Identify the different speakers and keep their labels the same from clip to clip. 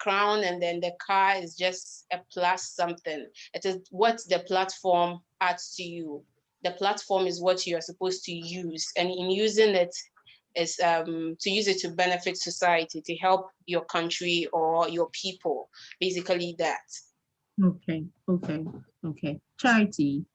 Speaker 1: crown, and then the car is just a plus something. It is what the platform adds to you. The platform is what you are supposed to use, and in using it is to use it to benefit society, to help your country or your people. Basically that.
Speaker 2: Okay. Charity,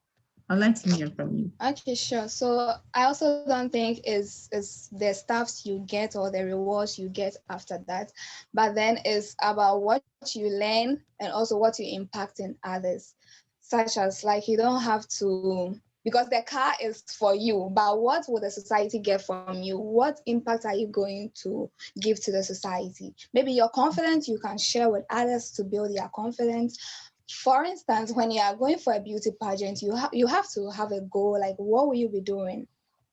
Speaker 2: I'd like to hear from you.
Speaker 3: Okay, sure. So I also don't think is the stuffs you get or the rewards you get after that, but then it's about what you learn and also what you impact in others, such as like you don't have to, because the car is for you, but what will the society get from you? What impact are you going to give to the society? Maybe your confidence you can share with others to build their confidence. For instance, when you are going for a beauty pageant, you have to have a goal, like what will you be doing?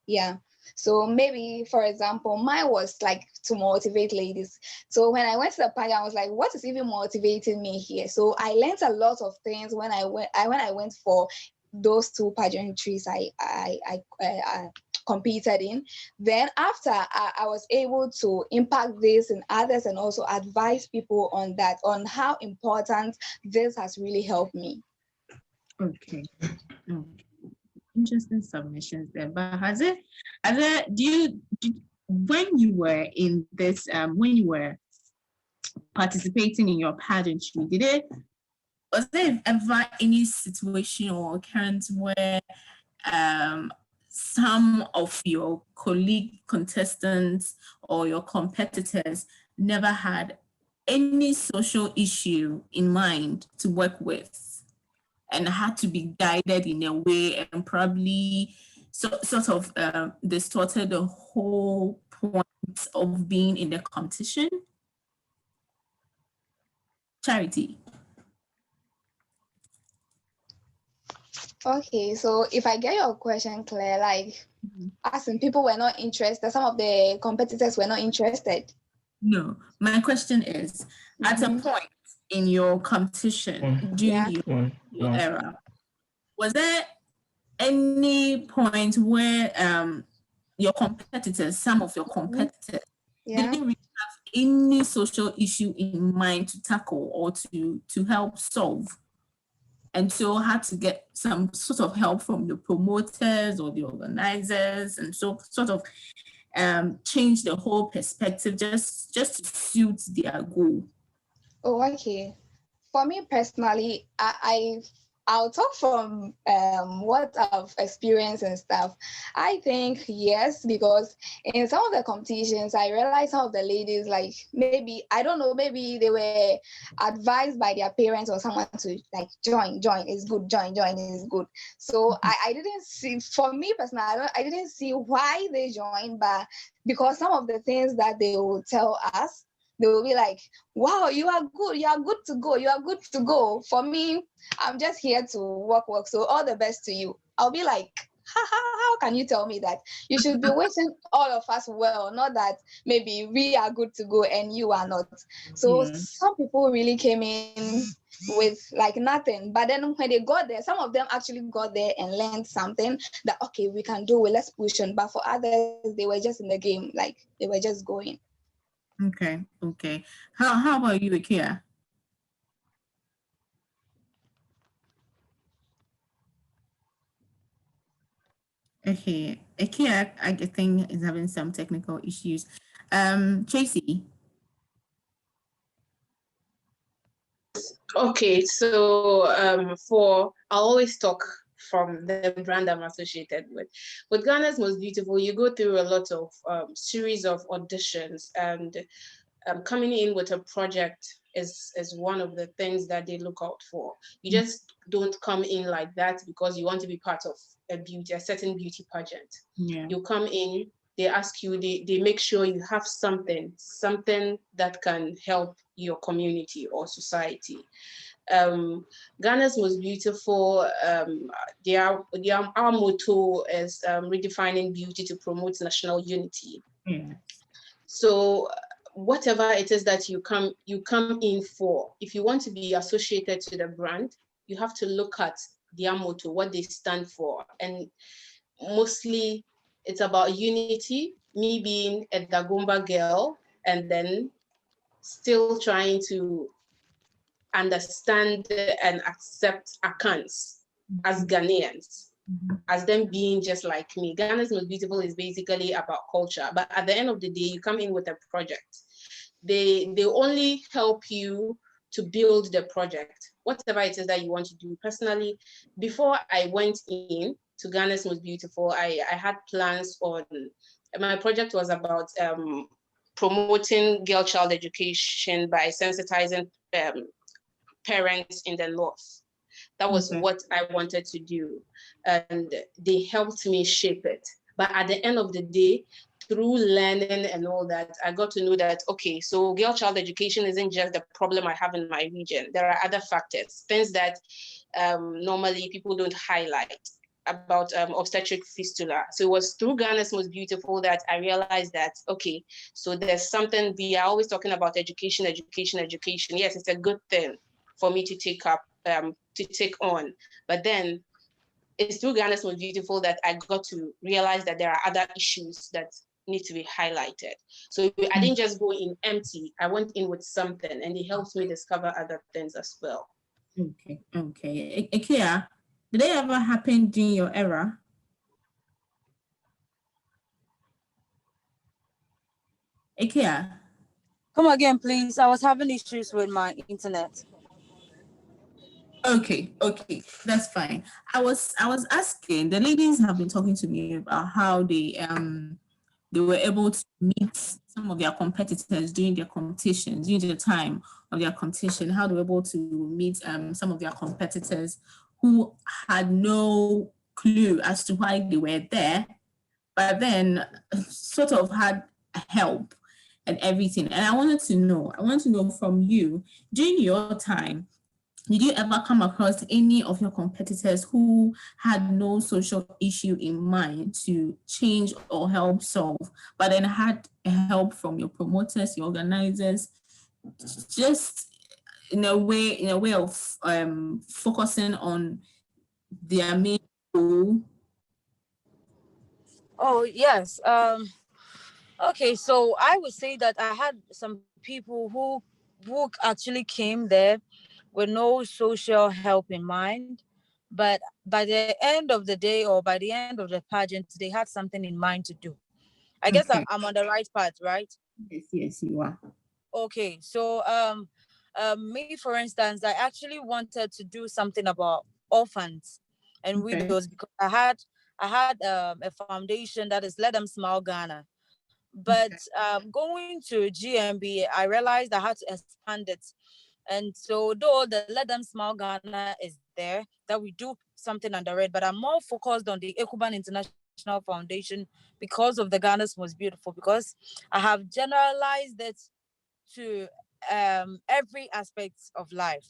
Speaker 3: Yeah. So maybe, for example, mine was like to motivate ladies. So when I went to the pageant, I was like, what is even motivating me here? So I learned a lot of things when I went for those two pageantries I competed in. Then after I was able to impact this in others and also advise people on that, on how important this has really helped me.
Speaker 2: Okay. Interesting submissions there. But when you were in this, when you were participating in your pageantry, was there ever any situation or occurrence where some of your colleague contestants or your competitors never had any social issue in mind to work with and had to be guided in a way and probably sort of distorted the whole point of being in the competition? Charity.
Speaker 3: Okay, so if I get your question clear, like as in people were not interested, some of the competitors were not interested.
Speaker 2: No, my question is, at a point in your competition during your era, was there any point where your competitors, some of your competitors, didn't really have any social issue in mind to tackle or to help solve, and so had to get some sort of help from the promoters or the organizers, and so sort of change the whole perspective just to suit their goal?
Speaker 3: Oh, okay. For me personally, I'll talk from what I've experienced and stuff. I think yes, because in some of the competitions, I realized some of the ladies, like maybe, I don't know, maybe they were advised by their parents or someone to like join is good, join is good. So I didn't see, for me personally, I didn't see why they joined, but because some of the things that they will tell us, they will be like, wow, you are good to go. For me, I'm just here to work. So all the best to you. I'll be like, how can you tell me that? You should be wishing all of us well, not that maybe we are good to go and you are not. So some people really came in with like nothing. But then when they got there, some of them actually got there and learned something that, okay, we can do it, let's push on. But for others, they were just in the game, like they were just going.
Speaker 2: Okay. How about you, Akia? Okay, Akia, I think is having some technical issues. Tracy.
Speaker 1: Okay, so I'll always talk from the brand I'm associated with. With Ghana's Most Beautiful, you go through a lot of series of auditions, and coming in with a project is one of the things that they look out for. You just don't come in like that because you want to be part of a certain beauty pageant.
Speaker 2: Yeah.
Speaker 1: You come in, they ask you, they make sure you have something that can help your community or society. Ghana's Most Beautiful, our motto is redefining beauty to promote national unity.
Speaker 2: Yeah.
Speaker 1: So whatever it is that you come in for, if you want to be associated to the brand, you have to look at their motto, what they stand for. And mostly it's about unity, me being a Dagomba girl, and then still trying to understand and accept Akans as Ghanaians, as them being just like me. Ghana's Most Beautiful is basically about culture, but at the end of the day, you come in with a project. They only help you to build the project, whatever it is that you want to do. Personally, before I went in to Ghana's Most Beautiful, I had plans on, my project was about promoting girl child education by sensitizing parents in the North. That was what I wanted to do. And they helped me shape it. But at the end of the day, through learning and all that, I got to know that, okay, so girl child education isn't just the problem I have in my region. There are other factors, things that normally people don't highlight about obstetric fistula. So it was through Ghana's Most Beautiful that I realized that, okay, so there's something, we are always talking about education, education, education. Yes, it's a good thing for me to take up, to take on. But then it's through Ghana's Most Beautiful that I got to realize that there are other issues that need to be highlighted. So I didn't just go in empty, I went in with something, and it helped me discover other things as well.
Speaker 2: Okay. Ikea, did they ever happen during your era? Ikea?
Speaker 4: Come again, please. I was having issues with my internet.
Speaker 2: Okay, that's fine. I was asking, the ladies have been talking to me about how they were able to meet some of their competitors during their competitions, during the time of their competition, how they were able to meet some of their competitors who had no clue as to why they were there, but then sort of had help and everything. And I want to know from you, during your time, did you ever come across any of your competitors who had no social issue in mind to change or help solve, but then had help from your promoters, your organizers, just in a way of focusing on their main goal?
Speaker 4: Oh, yes. Okay, so I would say that I had some people who actually came there with no social help in mind, but by the end of the day or by the end of the pageant, they had something in mind to do. I guess I'm on the right path, right?
Speaker 2: Yes, you are.
Speaker 4: Okay, so me, for instance, I actually wanted to do something about orphans and widows because I had a foundation that is Let Them Smile Ghana. But going to GMB, I realized I had to expand it. And so though the Let Them Smile Ghana is there, that we do something under it, but I'm more focused on the Ekuban International Foundation because of the Ghana's Most Beautiful, because I have generalized it to every aspect of life.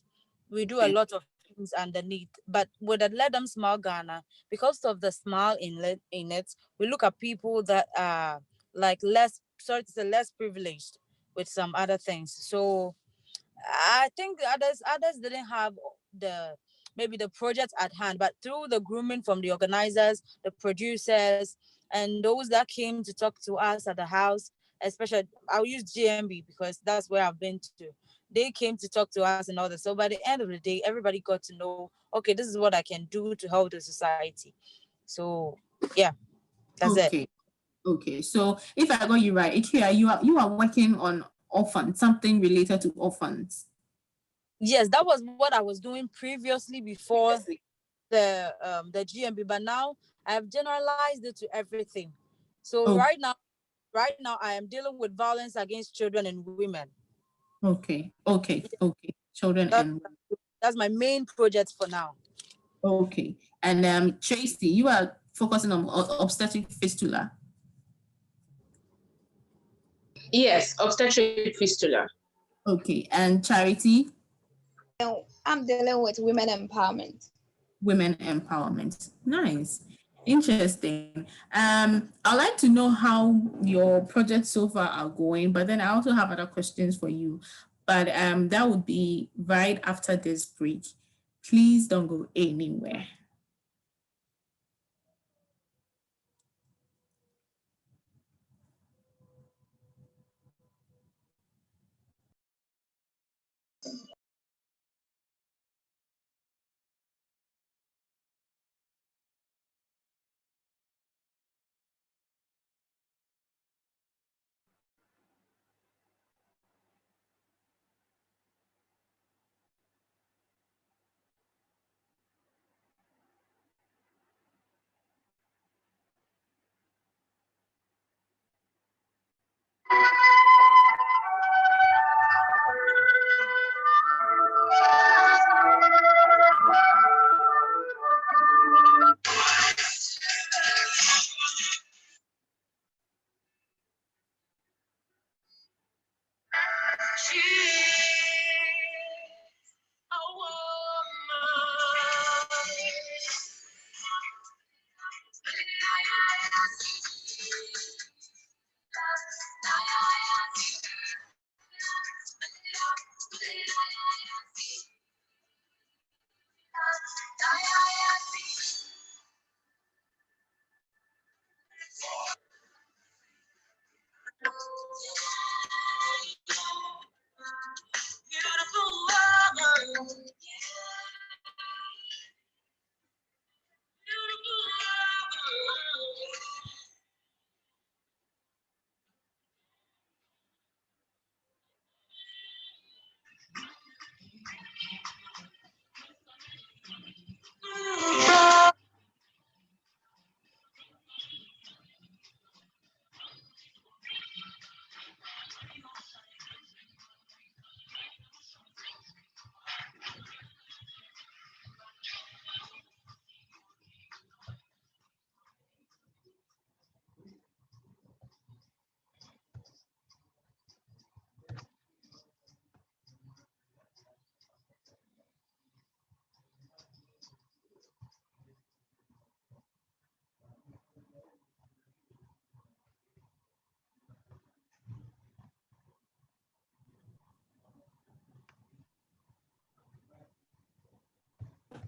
Speaker 4: We do a lot of things underneath, but with the Let Them Smile Ghana, because of the smile in it, we look at people that are like less privileged with some other things. So I think others didn't have maybe the project at hand, but through the grooming from the organizers, the producers, and those that came to talk to us at the house, especially I'll use GMB because that's where I've been to. They came to talk to us and all that. So by the end of the day, everybody got to know, okay, this is what I can do to help the society. So yeah, that's it.
Speaker 2: Okay. So if I got you right, Ikea, you are working on orphans, something related to orphans.
Speaker 4: Yes, that was what I was doing previously before the GMB, but now I have generalized it to everything. So right now I am dealing with violence against children and women.
Speaker 2: Okay. Children and
Speaker 4: that's my main project for now.
Speaker 2: Okay. And Tracy, you are focusing on obstetric fistula.
Speaker 1: Yes, obstetric fistula.
Speaker 2: Okay. And Charity?
Speaker 3: I'm dealing with women empowerment.
Speaker 2: Women empowerment. Nice. Interesting. I'd like to know how your projects so far are going, but then I also have other questions for you. But that would be right after this break. Please don't go anywhere.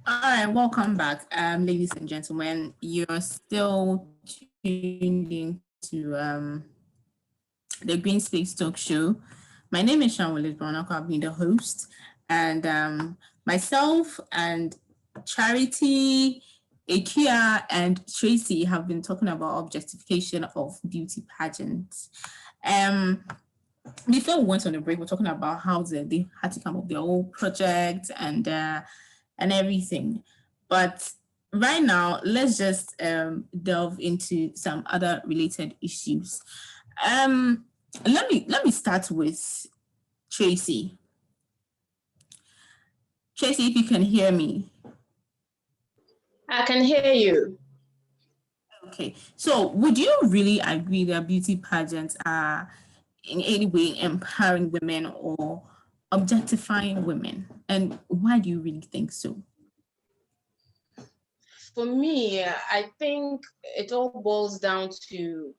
Speaker 2: All right, welcome back, ladies and gentlemen. You're still tuned in to the Green Space Talk Show. My name is Sharon Willis Brown-Acquah. I've been the host, and myself and Charity, Akia, and Tracy have been talking about objectification of beauty pageants. Before we went on the break, we're talking about how they had to come up with their own project and everything. But right now, let's just delve into some other related issues. Let me start with Tracy. Tracy, if you can hear me.
Speaker 1: I can hear you.
Speaker 2: Okay, so would you really agree that beauty pageants are in any way empowering women or objectifying women? And why do you really think so?
Speaker 1: For me, I think it all boils down to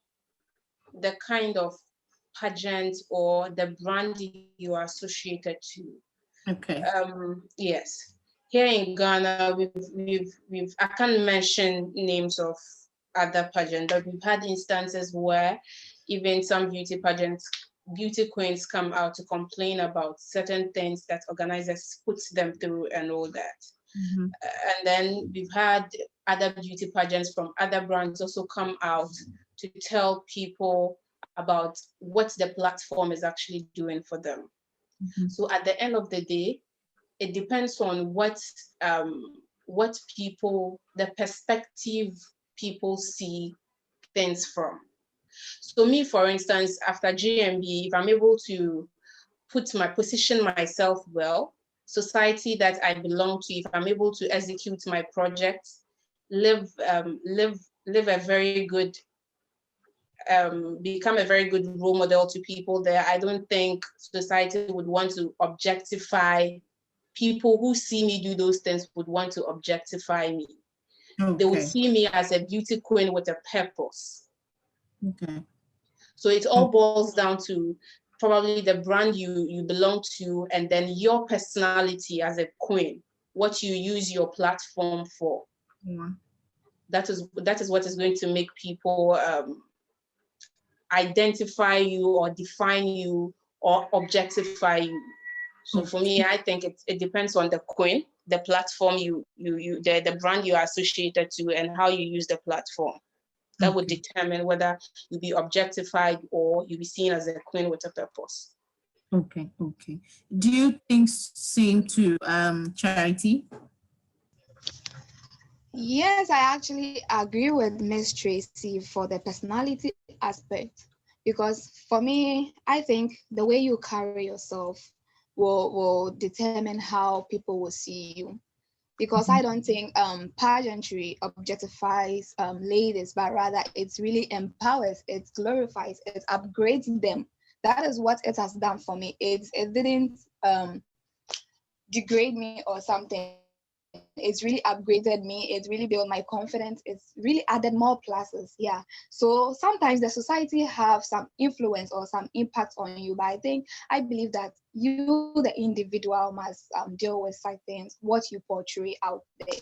Speaker 1: the kind of pageant or the brand you are associated to.
Speaker 2: Okay.
Speaker 1: Yes. Here in Ghana, we've I can't mention names of other pageants, but we've had instances where even some beauty pageants, beauty queens come out to complain about certain things that organizers put them through and all that.
Speaker 2: Mm-hmm.
Speaker 1: And then we've had other beauty pageants from other brands also come out to tell people about what the platform is actually doing for them. Mm-hmm. So at the end of the day, it depends on what people, the perspective people see things from. So me, for instance, after GMB, if I'm able to position myself well, society that I belong to, if I'm able to execute my project, live a very good, become a very good role model to people there, I don't think society would want to objectify people who see me do those things would want to objectify me. Okay. They would see me as a beauty queen with a purpose.
Speaker 2: Okay.
Speaker 1: So it all boils down to probably the brand you belong to, and then your personality as a queen, what you use your platform for.
Speaker 2: Yeah.
Speaker 1: That is what is going to make people identify you or define you or objectify you. So for me, I think it depends on the queen, the platform the brand you are associated to, and how you use the platform. That would determine whether you'll be objectified or you'll be seen as a queen with a purpose.
Speaker 2: Okay. Do you think same to Charity?
Speaker 3: Yes, I actually agree with Miss Tracy for the personality aspect, because for me, I think the way you carry yourself will determine how people will see you. Because I don't think pageantry objectifies ladies, but rather it really empowers, it glorifies, it upgrades them. That is what it has done for me. It didn't degrade me or something. It's really upgraded me. It really built my confidence. It's really added more pluses. Yeah. So sometimes the society have some influence or some impact on you, but I believe that you, the individual, must deal with certain things, what you portray out there.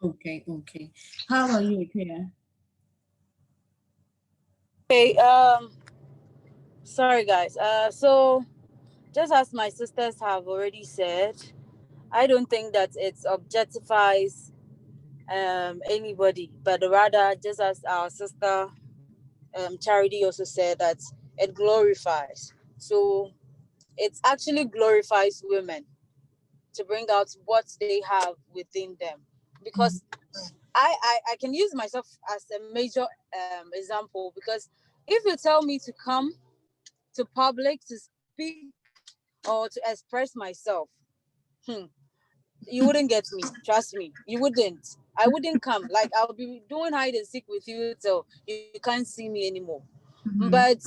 Speaker 2: Okay. How about you, Ikea?
Speaker 4: Okay, sorry guys. So just as my sisters have already said, I don't think that it objectifies anybody, but rather, just as our sister Charity also said, that it glorifies. So it actually glorifies women to bring out what they have within them. Because I can use myself as a major example, because if you tell me to come to public to speak or to express myself, you wouldn't get me. Trust me, you wouldn't. I wouldn't come. Like, I'll be doing hide and seek with you till you can't see me anymore. But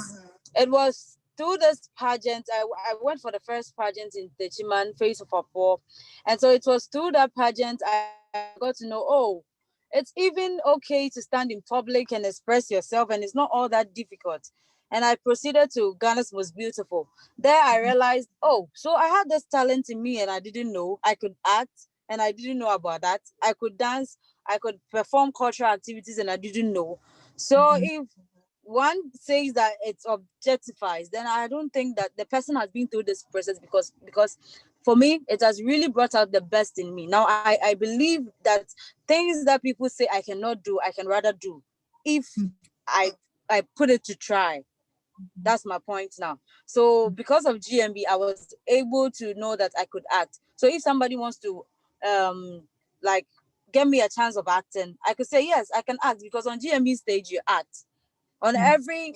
Speaker 4: it was through this pageant. I went for the first pageant in Techiman, Face of Apo. And so it was through that pageant I got to know, oh, it's even okay to stand in public and express yourself, and it's not all that difficult. And I proceeded to Ghana's Most Beautiful. There I realized, oh, so I had this talent in me and I didn't know. I could act and I didn't know about that. I could dance, I could perform cultural activities and I didn't know. So if one says that it objectifies, then I don't think that the person has been through this process, because for me, it has really brought out the best in me. Now, I believe that things that people say I cannot do, I can rather do if I put it to try. That's my point now. So because of GMB, I was able to know that I could act. So if somebody wants to like give me a chance of acting, I could say, yes, I can act, because on GMB stage, you act. On every,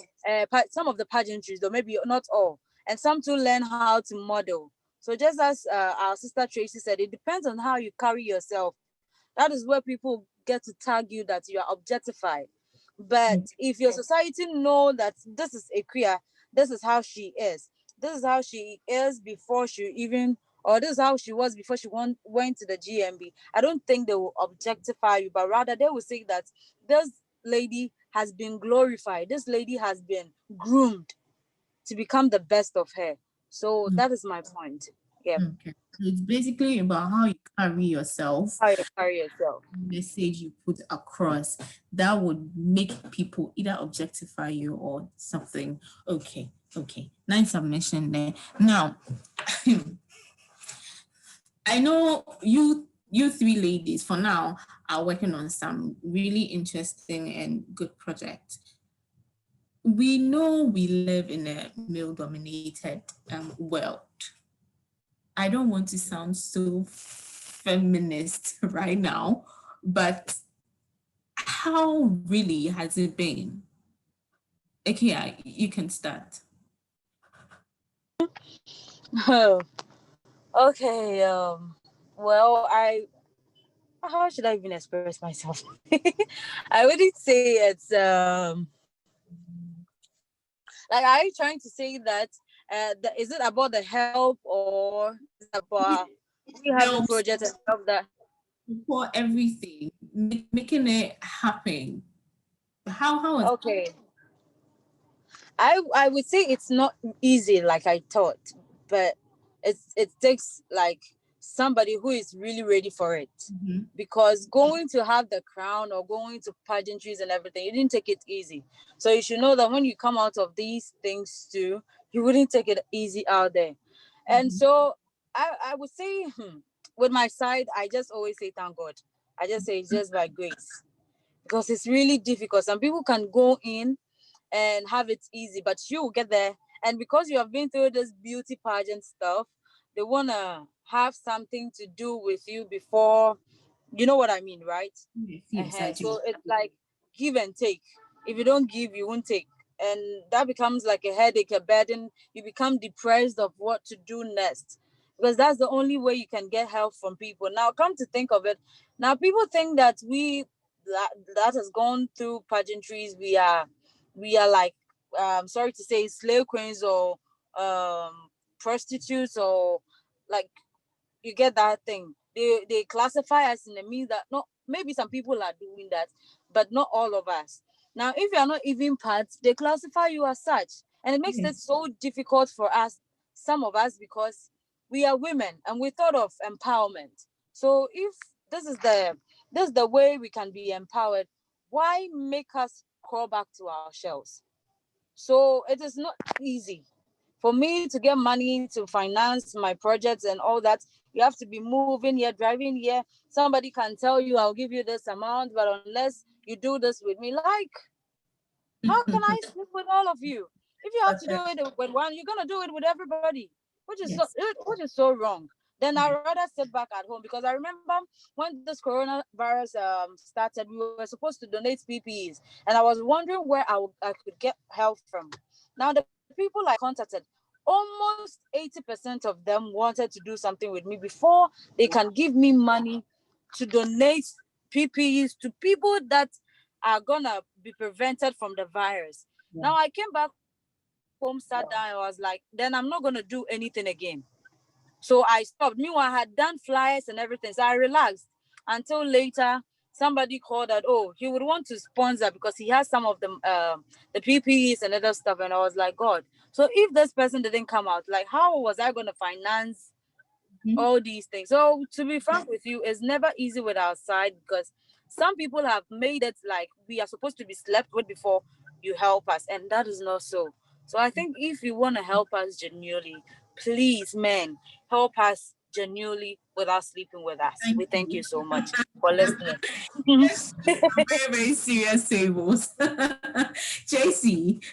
Speaker 4: some of the pageantries, though maybe not all, and some to learn how to model. So just as our sister Tracy said, it depends on how you carry yourself. That is where people get to tag you that you are objectified. But if your society know that this is a queer, this is how she is. This is how she is before she even, or this is how she was before she went to the GMB. I don't think they will objectify you, but rather they will say that this lady has been glorified. This lady has been groomed to become the best of her. So that is my point. Yeah.
Speaker 2: Okay. So it's basically about how you carry yourself.
Speaker 4: How you carry yourself.
Speaker 2: Message you put across that would make people either objectify you or something. Okay. Nice submission there. Now, I know you three ladies for now are working on some really interesting and good projects. We know we live in a male-dominated world. I don't want to sound so feminist right now, but how really has it been? Okay, you can start.
Speaker 4: Okay. Well, how should I even express myself? I wouldn't say it's like, are you trying to say that is it about the help, or is it about we having projects and stuff that
Speaker 2: for everything, making it happen? How is
Speaker 4: okay? I would say it's not easy like I thought, but it takes like somebody who is really ready for it. Because going to have the crown or going to pageantries and everything, you didn't take it easy. So you should know that when you come out of these things too, you wouldn't take it easy out there. And so I would say, with my side, I just always say, thank God. I just say it's just by grace, because it's really difficult. Some people can go in and have it easy, but you will get there. And because you have been through this beauty pageant stuff, they want to have something to do with you before, you know what I mean, right?
Speaker 2: Yes, I do.
Speaker 4: So it's like give and take. If you don't give, you won't take. And that becomes like a headache, a burden. You become depressed of what to do next, because that's the only way you can get help from people. Now, come to think of it, now people think that that has gone through pageantries, we are like, sorry to say, slave queens or prostitutes, or like, you get that thing. They classify us in the means that, no, maybe some people are doing that, but not all of us. Now, if you are not even part, they classify you as such. And it makes it so difficult for us, some of us, because we are women and we thought of empowerment. So if this is the way we can be empowered, why make us crawl back to our shells? So it is not easy. For me to get money to finance my projects and all that, you have to be moving here, driving here. Somebody can tell you, I'll give you this amount, but unless you do this with me, like, how can I sleep with all of you? If you have to do it with one, you're gonna do it with everybody, which is so wrong. Then I'd rather sit back at home, because I remember when this coronavirus started, we were supposed to donate PPEs, and I was wondering where I could get help from. Now, the people I contacted, almost 80% of them wanted to do something with me before they can give me money to donate PPEs to people that are gonna be prevented from the virus. Now I came back home, sat down, and was like, then I'm not gonna do anything again. So I stopped. Meanwhile, I had done flyers and everything, so I relaxed until later. Somebody called that, oh, he would want to sponsor because he has some of the PPEs and other stuff, and I was like, God. So if this person didn't come out, like, how was I gonna finance all these things? So to be frank with you, it's never easy with our side, because some people have made it like we are supposed to be slept with before you help us, and that is not so. So I think if you want to help us genuinely, please, men, help us genuinely without sleeping with us. We thank you so much for listening.
Speaker 2: Very, very serious tables. JC,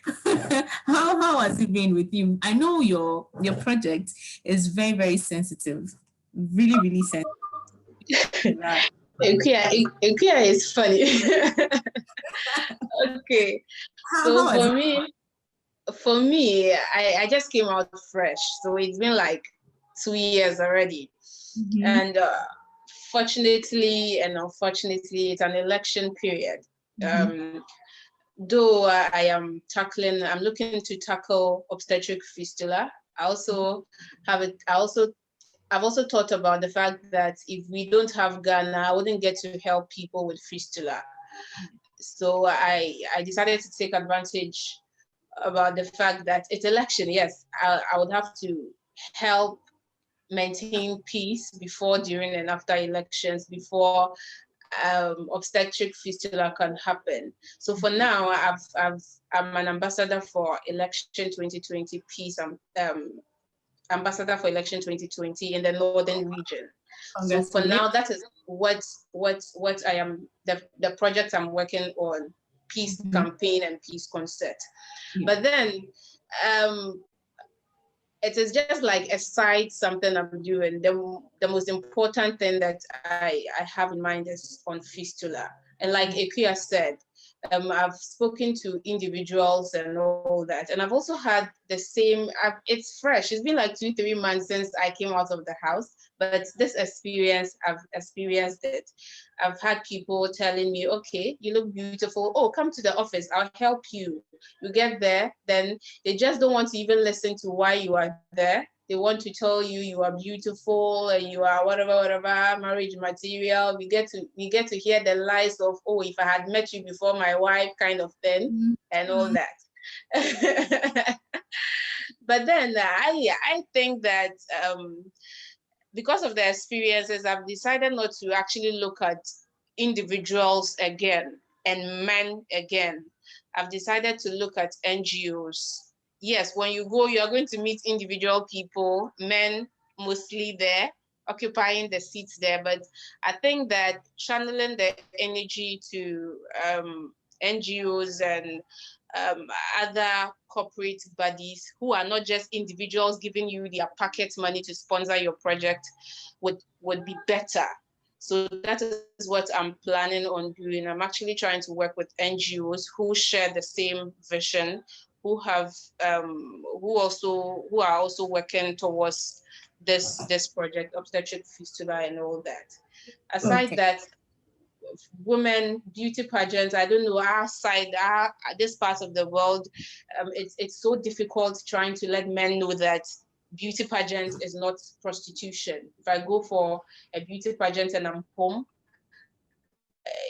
Speaker 2: how has it been with you? I know your project is very, very sensitive. Really, really sensitive.
Speaker 1: Ikea is funny. Okay. So for me, I just came out fresh. So it's been like 2 years already. And fortunately and unfortunately, it's an election period. Though I'm looking to tackle obstetric fistula. I've also thought about the fact that if we don't have Ghana, I wouldn't get to help people with fistula. So I decided to take advantage about the fact that it's election. Yes, I would have to help maintain peace before, during, and after elections, before obstetric fistula can happen. So for now, I'm an ambassador for election 2020 peace. I'm ambassador for election 2020 in the northern region. So for now, that is what I am, the project I'm working on, peace campaign and peace concert. But then it is just like a side something I'm doing. The most important thing that I have in mind is on fistula. And like Akua said, I've spoken to individuals and all that. And I've also had the same, it's fresh. It's been like 2-3 months since I came out of the house, but this experience, I've experienced it. I've had people telling me, okay, you look beautiful. Oh, come to the office, I'll help you. You get there, then they just don't want to even listen to why you are there. They want to tell you you are beautiful and you are whatever, marriage material. We get to hear the lies of, oh, if I had met you before my wife kind of thing and all that. But then I think that because of the experiences, I've decided not to actually look at individuals again and men again. I've decided to look at NGOs yes, when you go, you are going to meet individual people, men mostly there, occupying the seats there. But I think that channeling the energy to NGOs and other corporate bodies who are not just individuals giving you their pocket money to sponsor your project would be better. So that is what I'm planning on doing. I'm actually trying to work with NGOs who share the same vision, who have who are also working towards this project, obstetric fistula and all that. Aside that, women beauty pageants, I don't know, outside this part of the world, it's so difficult trying to let men know that beauty pageant is not prostitution. If I go for a beauty pageant and I'm home,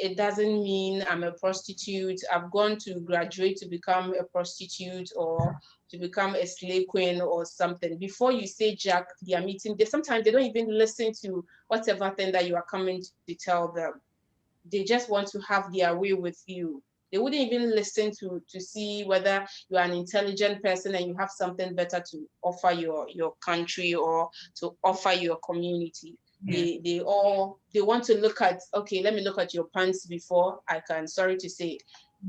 Speaker 1: it doesn't mean I'm a prostitute. I've gone to graduate to become a prostitute or to become a slave queen or something. Before you say Jack, they are meeting. Sometimes they don't even listen to whatever thing that you are coming to tell them. They just want to have their way with you. They wouldn't even listen to see whether you are an intelligent person and you have something better to offer your country or to offer your community. Yeah. They want to look at, okay, let me look at your pants before I can, sorry to say,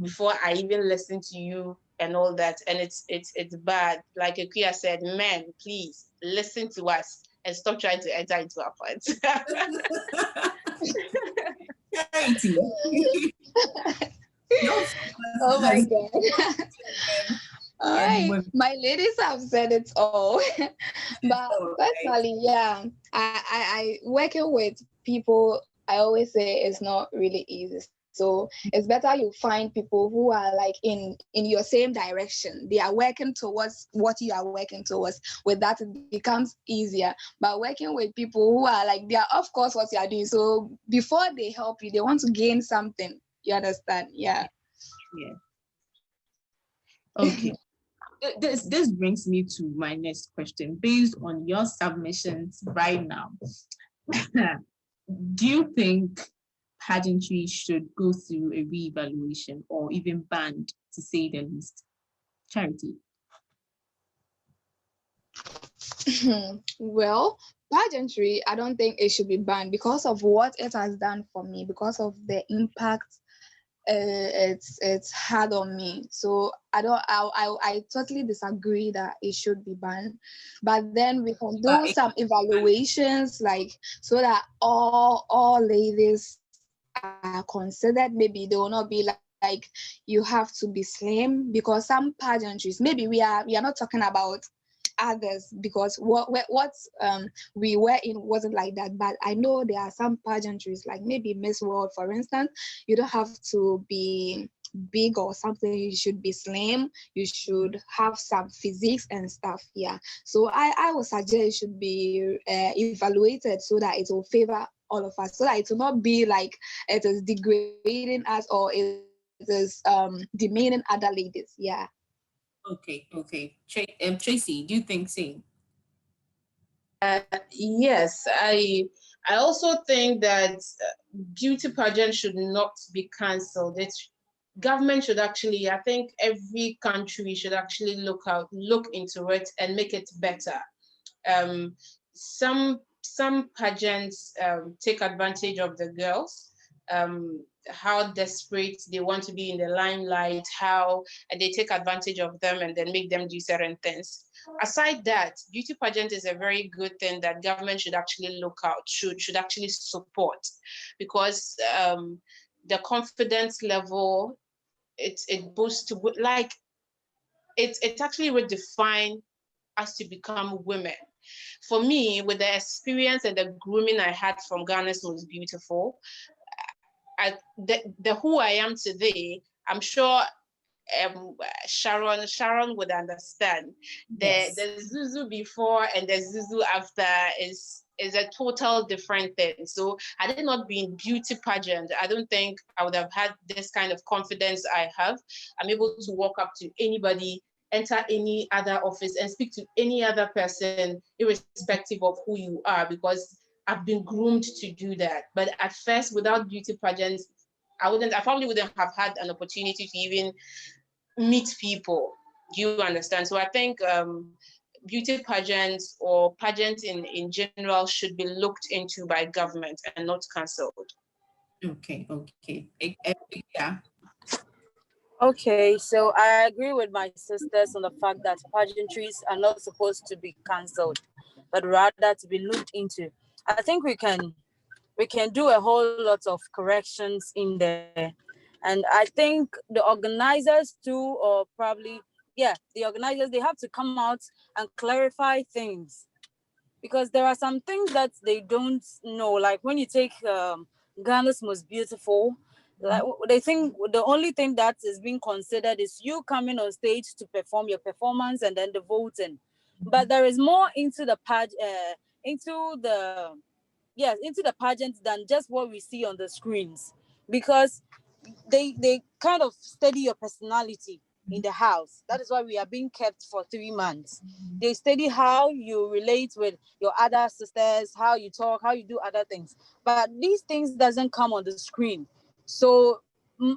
Speaker 1: before I even listen to you and all that. And it's bad. Like Akua said, men, please listen to us and stop trying to enter into our pants.
Speaker 3: Oh my God. All right, my ladies have said it all. But personally, yeah, I working with people, I always say it's not really easy. So it's better you find people who are like in your same direction. They are working towards what you are working towards. With that, it becomes easier. But working with people who are like, they are of course what you are doing. So before they help you, they want to gain something. You understand? Yeah.
Speaker 2: Yeah. Okay. This brings me to my next question. Based on your submissions right now, do you think pageantry should go through a reevaluation or even banned, to say the least? Charity.
Speaker 3: Well, pageantry, I don't think it should be banned because of what it has done for me, because of the impact it's had on me. So I totally disagree that it should be banned. But then we can do some evaluations, like, so that all ladies are considered. Maybe they will not be like you have to be slim, because some pageantries, maybe we are not talking about others, because what we were in wasn't like that. But I know there are some pageantries, like maybe Miss World, for instance. You don't have to be big or something. You should be slim. You should have some physiques and stuff. Yeah. So I would suggest it should be evaluated so that it will favor all of us, so that it will not be like it is degrading us or it is demeaning other ladies. Yeah.
Speaker 2: Okay. Tracy, do you think same?
Speaker 1: Yes, I also think that beauty pageant should not be cancelled. Government should actually, I think every country should actually look into it and make it better. Some pageants take advantage of the girls. How desperate they want to be in the limelight, how they take advantage of them and then make them do certain things. Aside that, beauty pageant is a very good thing that government should actually look out, should actually support, because the confidence level, it boosts to, like, it actually redefine us to become women. For me, with the experience and the grooming I had from Ghana's Most Beautiful, the who I am today, I'm sure Sharon would understand. Yes. The Zuzu before and the Zuzu after is a total different thing. So had it not been beauty pageant, I don't think I would have had this kind of confidence I have. I'm able to walk up to anybody, enter any other office and speak to any other person, irrespective of who you are, because I've been groomed to do that. But at first, without beauty pageants, I probably wouldn't have had an opportunity to even meet people. You understand? So I think beauty pageants or pageants in general should be looked into by government and not cancelled.
Speaker 2: Okay. Yeah.
Speaker 4: Okay, so I agree with my sisters on the fact that pageantries are not supposed to be cancelled, but rather to be looked into. I think we can do a whole lot of corrections in there. And I think the organizers too, or probably, the organizers, they have to come out and clarify things. Because there are some things that they don't know. Like when you take Ghana's Most Beautiful, like they think the only thing that is being considered is you coming on stage to perform your performance and then the voting. But there is more into the into the pageant than just what we see on the screens, because they kind of study your personality in the house. That is why we are being kept for 3 months. They study how you relate with your other sisters, how you talk, how you do other things. But these things doesn't come on the screen. So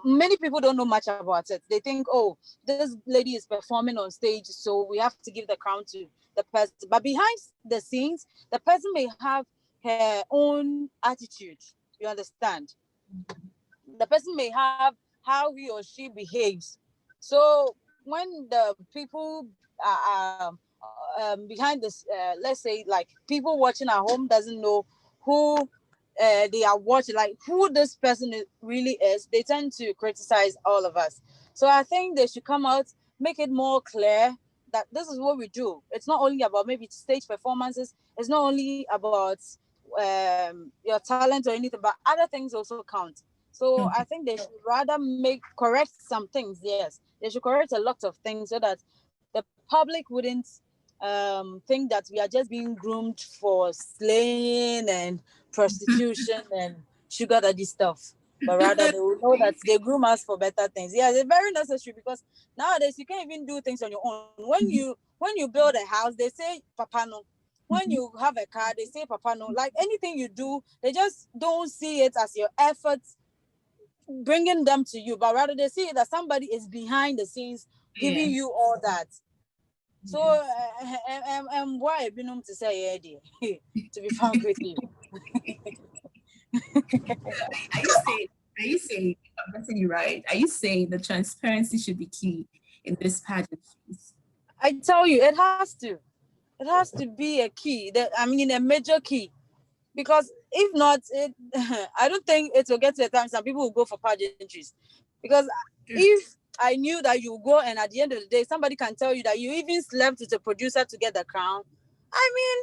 Speaker 4: many people don't know much about it. They think, oh, this lady is performing on stage, so we have to give the crown to the person. But behind the scenes, the person may have her own attitude. You understand? The person may have how he or she behaves. So when the people are behind this, let's say like people watching at home doesn't know who they are watching, like who this person really is, they tend to criticize all of us. So I think they should come out, make it more clear that this is what we do. It's not only about maybe stage performances. It's not only about your talent or anything, but other things also count. So I think they should rather correct some things. Yes, they should correct a lot of things so that the public wouldn't think that we are just being groomed for slaying and prostitution and sugar daddy stuff. But rather they will know that they groom us for better things. Yeah, it's very necessary, because nowadays you can't even do things on your own. When you build a house, they say papa no. When you have a car, they say papa no. Like anything you do, they just don't see it as your efforts bringing them to you, but rather they see that somebody is behind the scenes giving you all that. So and why I been to say to be frank with you.
Speaker 2: Are you saying, if I'm getting you right, are you saying the transparency should be key in this pageant?
Speaker 4: I tell you, it has to be a key, a major key. Because if not, I don't think it will get to a time some people will go for pageantries. Because if I knew that you go and at the end of the day, somebody can tell you that you even slept with a producer to get the crown. I mean,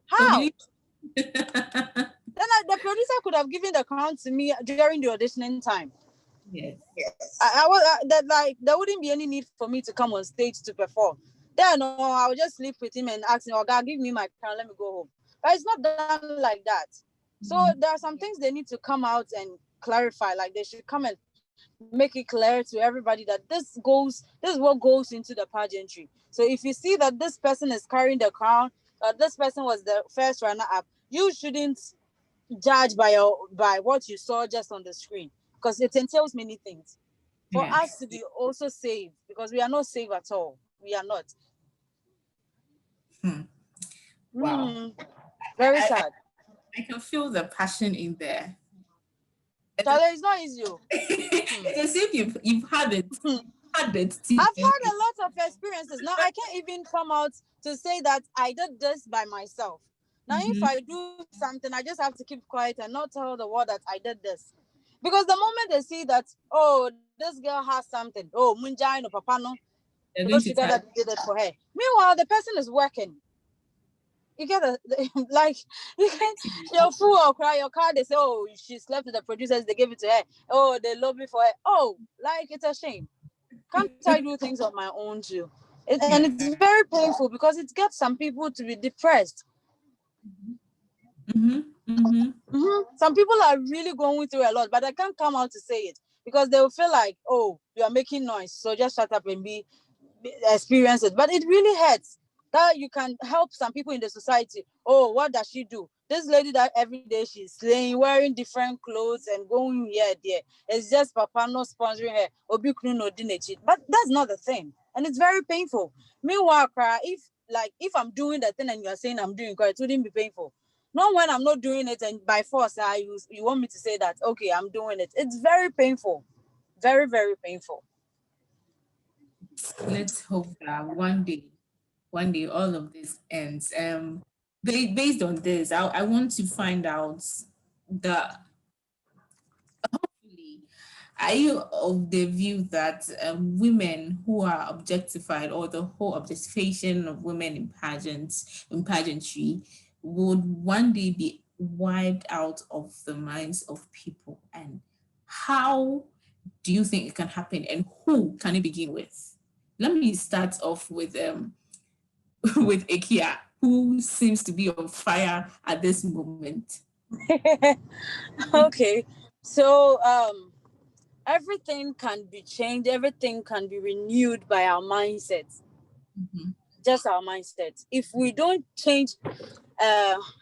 Speaker 4: how? Then the producer could have given the crown to me during the auditioning time.
Speaker 2: Yes.
Speaker 4: There wouldn't be any need for me to come on stage to perform. Then I would just sleep with him and ask him, "Oh God, give me my crown, let me go home." But it's not done like that. So there are some things they need to come out and clarify. Like they should come and make it clear to everybody that this is what goes into the pageantry. So if you see that this person is carrying the crown, this person was the first runner-up, you shouldn't judge by what you saw just on the screen, because it entails many things. For us to be also safe, because we are not safe at all. We are not.
Speaker 2: Wow.
Speaker 4: Very sad.
Speaker 2: I can feel the passion in there.
Speaker 4: It's not easy.
Speaker 2: It's as if you've had it.
Speaker 4: I've had a lot of experiences. Now I can't even come out to say that I did this by myself. Now if I do something, I just have to keep quiet and not tell the world that I did this. Because the moment they see that, oh, this girl has something, oh, Munjai no papa no, because she got that did it for her. Meanwhile, the person is working. You get your fool or cry your car. They say, oh, she slept with the producers. They gave it to her. Oh, they lobby for her. Oh, it's a shame. Can't I do things on my own too? And it's very painful because it gets some people to be depressed. Some people are really going through a lot, but they can't come out to say it because they will feel like, oh, you are making noise, so just shut up and experience it. But it really hurts that you can help some people in the society. Oh, what does she do? This lady that every day she's slaying, wearing different clothes and going here, there. It's just Papa not sponsoring her. But that's not the thing. and it's very painful. Meanwhile, if I'm doing the thing and you're saying I'm doing it wouldn't be painful. Not when I'm not doing it and by force you want me to say that, okay, I'm doing it. It's very painful. Very, very painful.
Speaker 2: Let's hope that one day all of this ends. Based on this, I want to find out that hopefully, are you of the view that women who are objectified, or the whole objectification of women in pageantry, would one day be wiped out of the minds of people? And how do you think it can happen, and who can it begin with? Let me start off with with Akia, who seems to be on fire at this moment.
Speaker 4: Okay, so everything can be changed, everything can be renewed by our mindset. Just our mindset. If we don't change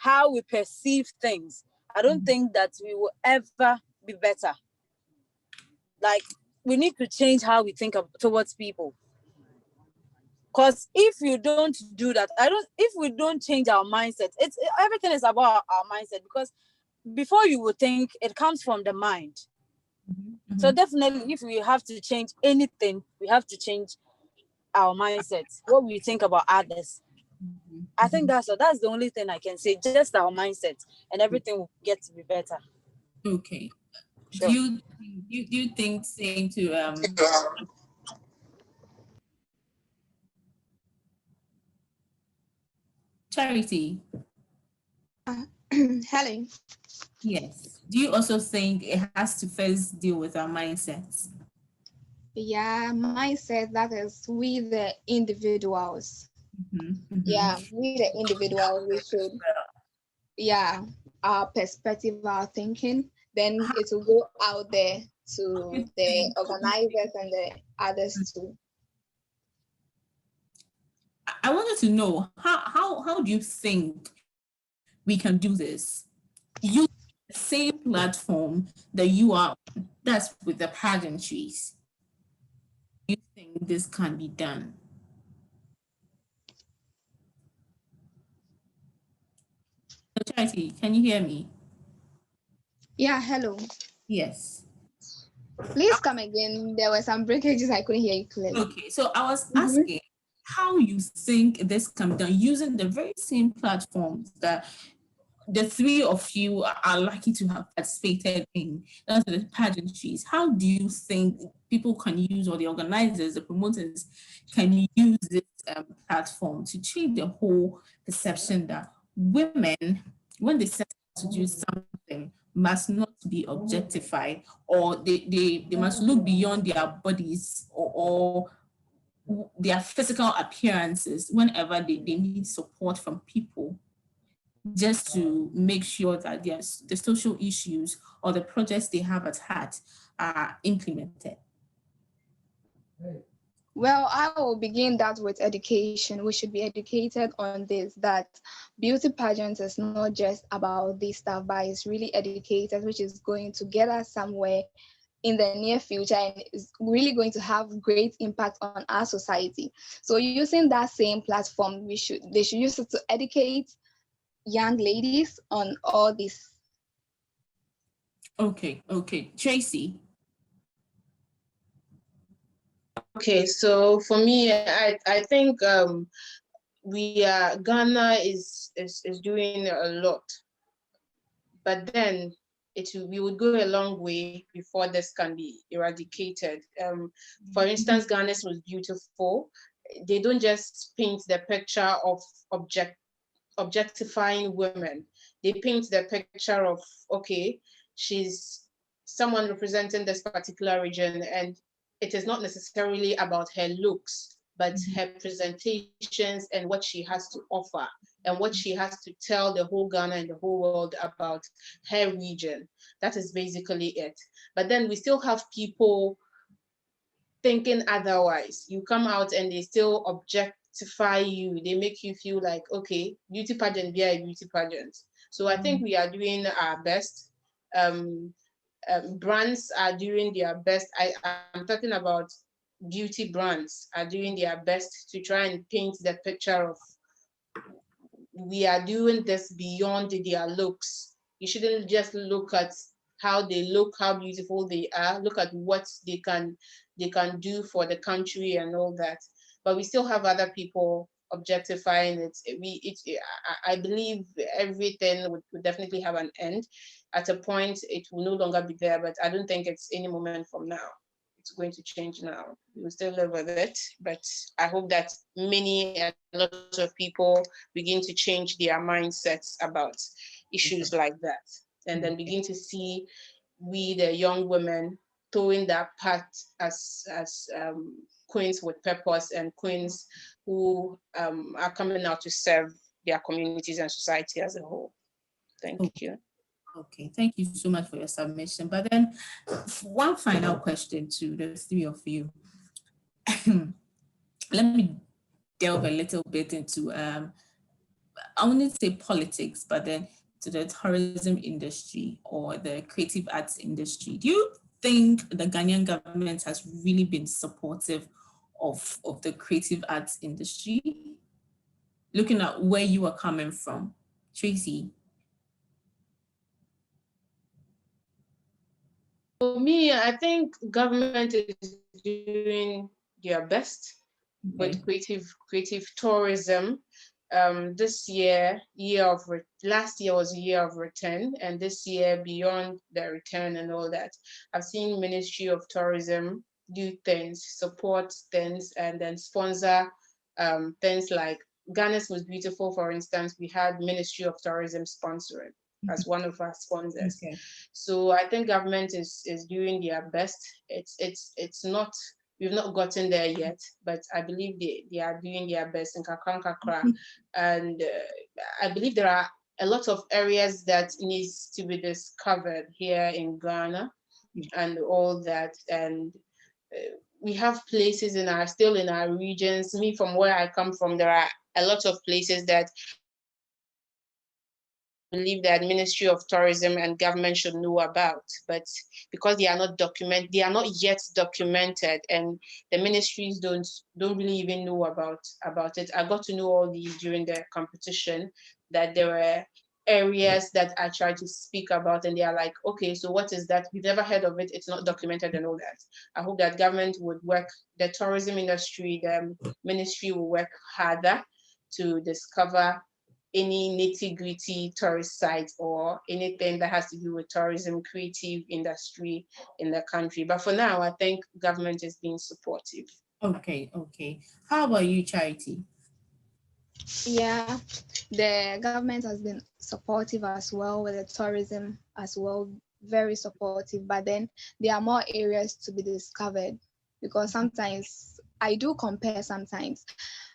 Speaker 4: how we perceive things, I don't think that we will ever be better. Like, we need to change how we think towards people. Because if you don't do that, if we don't change our mindset, everything is about our mindset, because before you would think, it comes from the mind. So definitely, if we have to change anything, we have to change our mindset, what we think about others. I think that's the only thing I can say, just our mindset, and everything will get to be better.
Speaker 2: Okay.
Speaker 4: Sure.
Speaker 2: Do you think saying to Charity?
Speaker 3: Helen.
Speaker 2: Yes. Do you also think it has to first deal with our mindsets?
Speaker 3: Yeah, mindset, that is we the individuals. Yeah, we the individuals, we should, our perspective, our thinking, then it will go out there to the organizers and the others too.
Speaker 2: I wanted to know how do you think we can do this? Use the same platform that you are on, that's with the pageantries. Do you think this can be done? Charity, can you hear me?
Speaker 3: Yeah, hello.
Speaker 2: Yes.
Speaker 3: Please come again. There were some breakages. I couldn't hear you clearly.
Speaker 2: Okay, so I was asking how you think this can be done using the very same platforms that the three of you are lucky to have participated in, that's the pageantries. How do you think people can use, or the organizers, the promoters, can use this platform to change the whole perception that women, when they set out to do something, must not be objectified, or they must look beyond their bodies or their physical appearances whenever they need support from people, just to make sure that the social issues or the projects they have at heart are implemented?
Speaker 3: Well, I will begin that with education. We should be educated on this, that beauty pageants is not just about this stuff, but it's really educated, which is going to get us somewhere in the near future and is really going to have great impact on our society. So using that same platform, they should use it to educate young ladies on all this.
Speaker 2: Okay. Tracy.
Speaker 1: Okay, so for me, I think Ghana is doing a lot, but then we would go a long way before this can be eradicated. For instance, Ghana's was beautiful. They don't just paint the picture of objectifying women. They paint the picture of, okay, she's someone representing this particular region, and it is not necessarily about her looks, but her presentations and what she has to offer and what she has to tell the whole Ghana and the whole world about her region. That is basically it. But then we still have people thinking otherwise. You come out and they still objectify you. They make you feel like, okay, beauty pageant, be a beauty pageant. So I think we are doing our best. Brands are doing their best. I'm talking about beauty brands are doing their best to try and paint the picture of we are doing this beyond their looks. You shouldn't just look at how they look, how beautiful they are. Look at what they can do for the country and all that. But we still have other people objectifying it. I believe everything would definitely have an end. At a point, it will no longer be there, but I don't think it's any moment from now. It's going to change now. We will still live with it, but I hope that a lot of people begin to change their mindsets about issues like that, and then begin to see we, the young women, towing that path as queens with purpose and queens who are coming out to serve their communities and society as a whole. Thank you.
Speaker 2: Okay, thank you so much for your submission. But then one final question to the three of you. Let me delve a little bit into, I wouldn't say politics, but then to the tourism industry or the creative arts industry. Do you think the Ghanaian government has really been supportive of the creative arts industry? Looking at where you are coming from, Tracy.
Speaker 1: For me, I think government is doing their best with creative tourism. This year, last year was a year of return, and this year beyond the return and all that. I've seen Ministry of Tourism do things, support things, and then sponsor things like Ghana's Most Beautiful, for instance. We had Ministry of Tourism sponsoring as one of our sponsors. Okay. So I think government is doing their best. It's not, we've not gotten there yet, but I believe they are doing their best in Kakra. And I believe there are a lot of areas that needs to be discovered here in Ghana and all that. And we have places still in our regions. Me, from where I come from, there are a lot of places that believe that Ministry of Tourism and government should know about, but because they are not yet documented, and the ministries don't really even know about it. I got to know all these during the competition, that there were areas that I tried to speak about, and they are like, okay, so what is that? We've never heard of it. It's not documented and all that. I hope that government would work, the tourism industry, the ministry will work harder to discover any nitty-gritty tourist sites or anything that has to do with tourism, creative industry in the country. But for now, I think government is being supportive.
Speaker 2: Okay. How about you, Charity?
Speaker 3: Yeah, the government has been supportive as well with the tourism as well, very supportive. But then there are more areas to be discovered, because sometimes I do compare sometimes,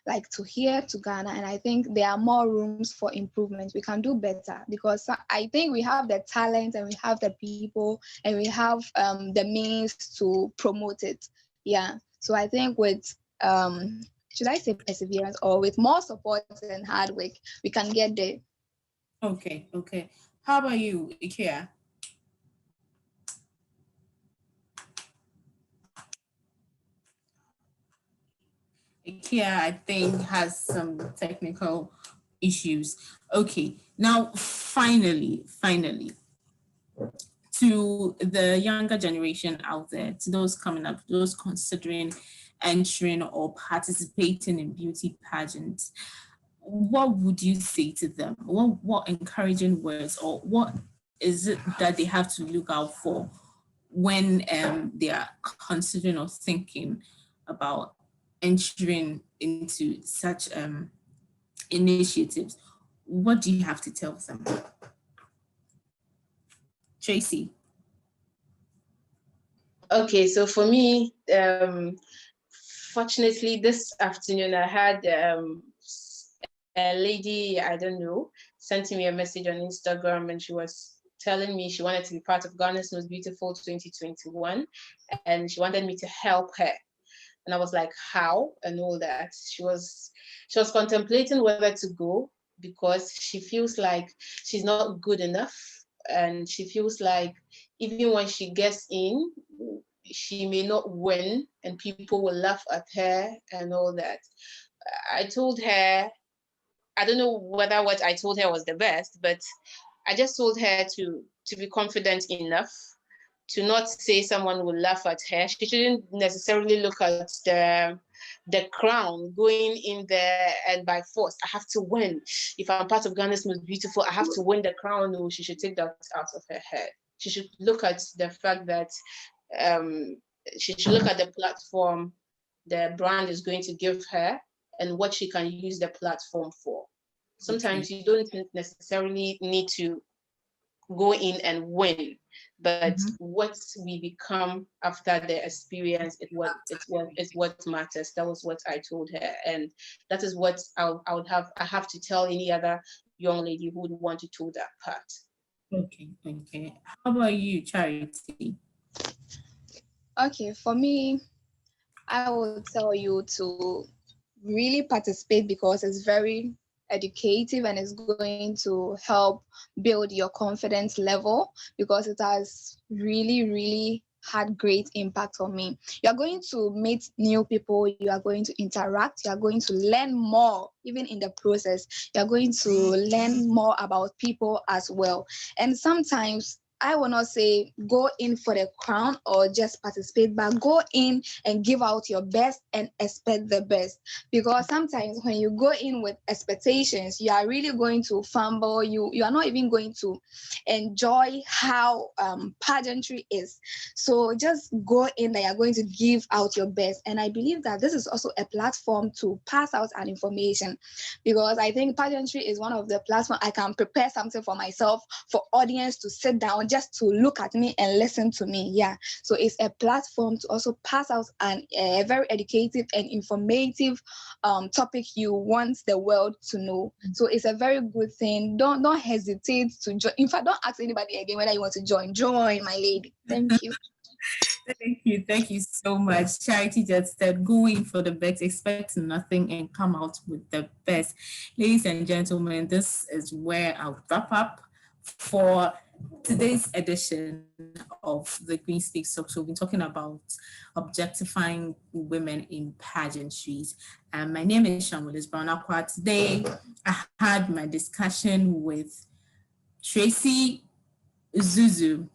Speaker 3: like to here to Ghana, and I think there are more rooms for improvement. We can do better, because I think we have the talent and we have the people and we have the means to promote it. Yeah, so I think with should I say perseverance, or with more support and hard work, we can get there.
Speaker 2: Okay. How about you, Ikea? Ikea, I think, has some technical issues. Okay, now finally, to the younger generation out there, to those coming up, those considering entering or participating in beauty pageants, what would you say to them? What encouraging words, or what is it that they have to look out for when they are considering or thinking about entering into such initiatives? What do you have to tell them? Tracy?
Speaker 1: Okay, so for me, fortunately this afternoon I had a lady, I don't know, sent me a message on Instagram, and she was telling me she wanted to be part of Ghana's Most Beautiful 2021, and she wanted me to help her. And I was like, how? And all that. She was contemplating whether to go, because she feels like she's not good enough, and she feels like even when she gets in, she may not win and people will laugh at her and all that. I told her, I don't know whether what I told her was the best, but I just told her to be confident enough to not say someone will laugh at her. She shouldn't necessarily look at the crown going in there and by force, I have to win. If I'm part of Ghana's Most Beautiful, I have to win the crown. No, she should take that out of her head. She should look at the fact that she should look at the platform the brand is going to give her and what she can use the platform for. Sometimes you don't necessarily need to go in and win, but what we become after the experience is what matters. That was what I told her, and that is what I have to tell any other young lady who would want to do that part.
Speaker 2: Okay. How about you, Charity?
Speaker 3: Okay, for me, I would tell you to really participate because it's very educative and it's going to help build your confidence level because it has really had great impact on me. You're going to meet new people, you are going to interact, you are going to learn more, even in the process. You're going to learn more about people as well. And sometimes I will not say go in for the crown or just participate, but go in and give out your best and expect the best. Because sometimes when you go in with expectations, you are really going to fumble. You are not even going to enjoy how pageantry is. So just go in there, you're going to give out your best. And I believe that this is also a platform to pass out an information, because I think pageantry is one of the platforms I can prepare something for myself, for audience to sit down, just to look at me and listen to me. Yeah. So it's a platform to also pass out a very educative and informative topic you want the world to know. So it's a very good thing. Don't hesitate to join. In fact, don't ask anybody again whether you want to join. Join, my lady. Thank you.
Speaker 2: Thank you so much. Charity just said, going for the best, expect nothing and come out with the best. Ladies and gentlemen, this is where I'll wrap up for today's edition of the Green Speaks Talk Show. We've been talking about objectifying women in pageantries. My name is Sharon Willis Brown-Acquah. Today, I had my discussion with Tracy Zuzu.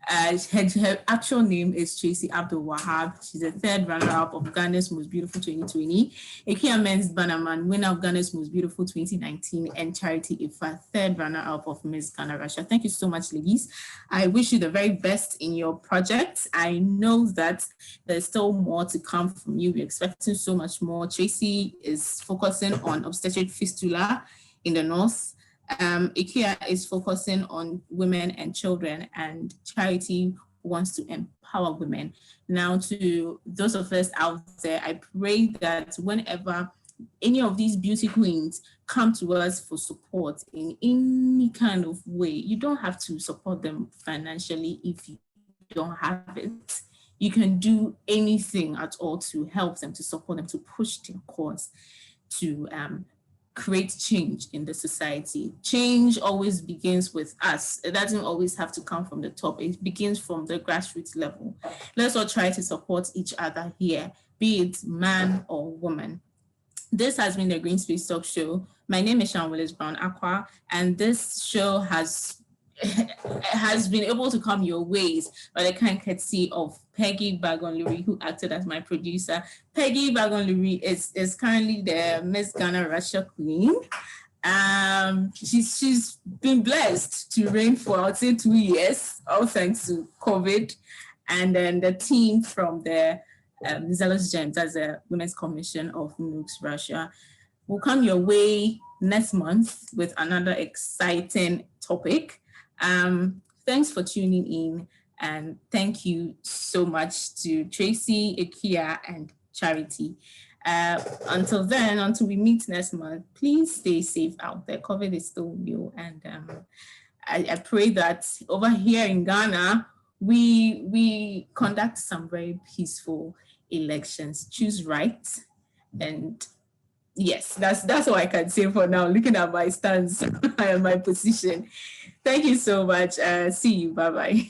Speaker 2: Her actual name is Tracy Abdul Wahab. She's the third runner-up of Ghana's Most Beautiful 2020, Akia Men's Bannerman, winner of Ghana's Most Beautiful 2019, and Charity Ifa, third runner-up of Miss Ghana Russia. Thank you so much, ladies. I wish you the very best in your project. I know that there's still more to come from you. We're expecting so much more. Tracy is focusing on obstetric fistula in the north. IKEA is focusing on women and children, and Charity wants to empower women. Now, to those of us out there, I pray that whenever any of these beauty queens come to us for support in any kind of way, you don't have to support them financially if you don't have it. You can do anything at all to help them, to support them, to push their cause, to create change in the society. Change always begins with us. It doesn't always have to come from the top. It begins from the grassroots level. Let's all try to support each other here, be it man or woman. This has been the Green Space Talk Show. My name is Sharon Willis Brown-Acquah, and this show has been able to come your ways by the kind courtesy of Peggy Bagon-Lurie, who acted as my producer. Peggy Bagon-Lurie is currently the Miss Ghana Russia Queen. She's been blessed to reign for, I would say, 2 years, all thanks to COVID. And then the team from the Zealous Gems, as a Women's Commission of NUGS Russia, will come your way next month with another exciting topic. Thanks for tuning in, and thank you so much to Tracy, Akia, and Charity. Until then, until we meet next month, please stay safe out there. COVID is still real, and I pray that over here in Ghana, we conduct some very peaceful elections, choose right, and yes, that's all I can say for now, looking at my stance and my position. Thank you so much. See you. Bye-bye.